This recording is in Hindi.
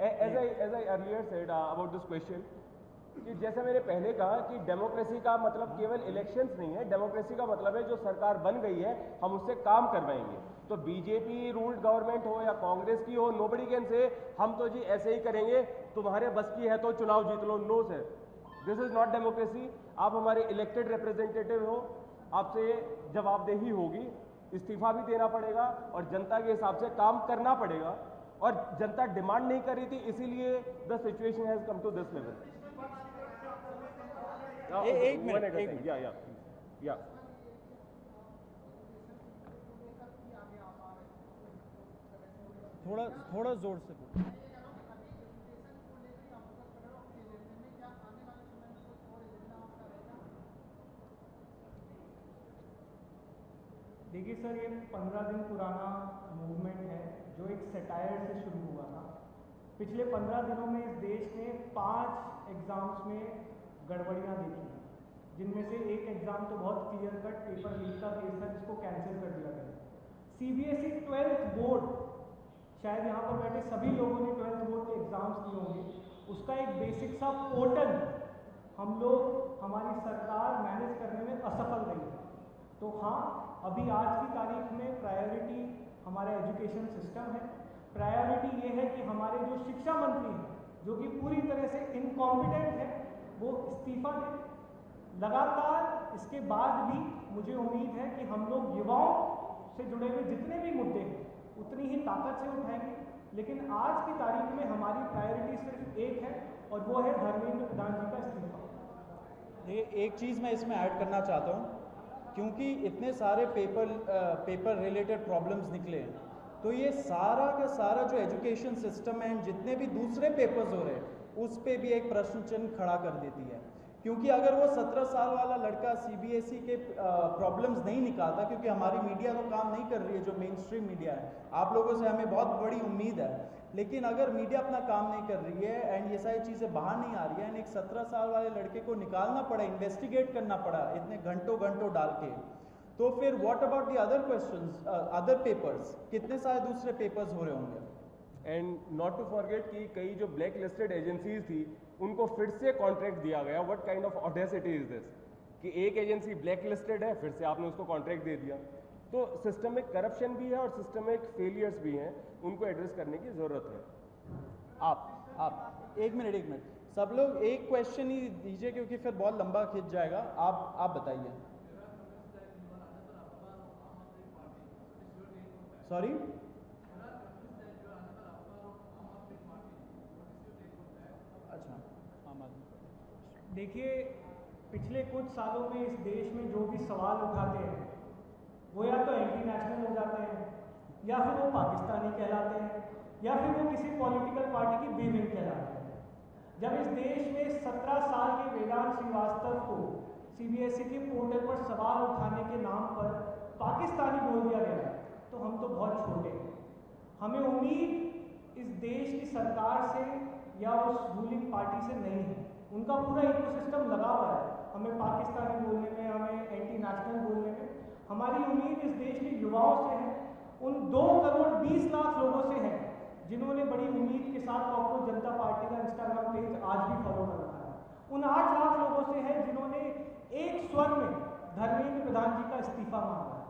as I earlier said about this question, कि जैसे मैंने पहले कहा कि डेमोक्रेसी का मतलब केवल इलेक्शंस नहीं है, डेमोक्रेसी का मतलब है जो सरकार बन गई है हम उससे काम करवाएंगे। तो बीजेपी रूल्ड गवर्नमेंट हो या कांग्रेस की हो, नोबडी कैन से हम तो जी ऐसे ही करेंगे, तुम्हारे बस की है तो चुनाव जीत लो। No sir, this is not democracy. आप हमारे इलेक्टेड रिप्रेजेंटेटिव हो, आपसे जवाबदेही होगी, इस्तीफा भी देना पड़ेगा और जनता के हिसाब से काम करना पड़ेगा। और जनता डिमांड नहीं कर रही थी, इसीलिए the situation has come to this level. एक मिनट या थोड़ा जोर से बोलो। देखिए सर, ये 15 दिन पुराना मूवमेंट है जो एक सटायर से शुरू हुआ था। पिछले 15 दिनों में इस देश ने 5 एग्ज़ाम्स में गड़बड़ियाँ देखी, जिनमें से एक एग्ज़ाम तो बहुत क्लियर कट पेपर लीक का केस था जिसको कैंसिल कर दिया गया। CBSE 12th बोर्ड, शायद यहाँ पर बैठे सभी लोगों ने 12th बोर्ड के एग्ज़ाम्स दिए होंगे, उसका एक बेसिक सा पोर्टल हम लोग, हमारी सरकार मैनेज करने में असफल रही है। तो हाँ, अभी आज की तारीख में प्रायोरिटी हमारा एजुकेशन सिस्टम है। प्रायोरिटी ये है कि हमारे जो शिक्षा मंत्री हैं, जो कि पूरी तरह से इनकॉम्पिटेंट है, वो इस्तीफा दें। लगातार इसके बाद भी मुझे उम्मीद है कि हम लोग युवाओं से जुड़े हुए जितने भी मुद्दे हैं उतनी ही ताकत से उठाएंगे। लेकिन आज की तारीख में हमारी प्रायोरिटी सिर्फ एक है और वो है धर्मेंद्र प्रधान जी का इस्तीफा। देखिए, एक चीज़ मैं इसमें ऐड करना चाहता हूँ, क्योंकि इतने सारे पेपर रिलेटेड प्रॉब्लम्स निकले हैं, तो ये सारा का सारा जो एजुकेशन सिस्टम है, जितने भी दूसरे पेपर्स हो रहे हैं, उस पर भी एक प्रश्न चिन्ह खड़ा कर देती है। क्योंकि अगर वो 17 साल वाला लड़का CBSE के प्रॉब्लम्स नहीं निकालता, क्योंकि हमारी मीडिया तो काम नहीं कर रही है, जो मेन स्ट्रीम मीडिया है, आप लोगों से हमें बहुत बड़ी उम्मीद है, लेकिन अगर मीडिया अपना काम नहीं कर रही है एंड ये सारी चीज़ें बाहर नहीं आ रही है एंड एक 17 साल वाले लड़के को निकालना पड़ा, इन्वेस्टिगेट करना पड़ा इतने घंटों डाल के, तो फिर what about the other questions, other papers, कितने सारे दूसरे पेपर्स हो रहे होंगे। एंड नॉट टू फॉरगेट कि कई जो ब्लैक लिस्टेड एजेंसीज थी उनको फिर से कॉन्ट्रैक्ट दिया गया। What kind of audacity is this कि एक एजेंसी ब्लैक लिस्टेड है, फिर से आपने उसको कॉन्ट्रैक्ट दे दिया। तो सिस्टमिक करप्शन भी है और सिस्टमिक फेलियर्स भी हैं, उनको एड्रेस करने की ज़रूरत है। आप एक मिनट सब लोग एक क्वेश्चन ही दीजिए, क्योंकि फिर बहुत लंबा खिंच जाएगा। आप बताइए। सॉरी, अच्छा, आम आदमी। देखिए, पिछले कुछ सालों में इस देश में जो भी सवाल उठाते हैं वो या तो एंटी नेशनल हो जाते हैं, या फिर वो पाकिस्तानी कहलाते हैं, या फिर वो किसी पॉलिटिकल पार्टी की बीविंग कहलाते हैं। जब इस देश में 17 साल के वेदांत श्रीवास्तव को CBSE के पोर्टल पर सवाल उठाने के नाम पर पाकिस्तानी बोल दिया गया, तो हम तो बहुत छोटे हैं। हमें उम्मीद इस देश की सरकार से या उस रूलिंग पार्टी से नहीं है, उनका पूरा इकोसिस्टम लगा हुआ है हमें पाकिस्तानी बोलने में, हमें एंटी नेशनल बोलने में। हमारी उम्मीद इस देश के युवाओं से है, उन 2 करोड़ 20 लाख लोगों से है जिन्होंने बड़ी उम्मीद के साथ कॉकरोच जनता पार्टी का इंस्टाग्राम पेज आज भी फॉलो कर रखा है। उन 8 लाख लोगों से है जिन्होंने एक स्वर में धर्मेंद्र प्रधान जी का इस्तीफा मांगा है।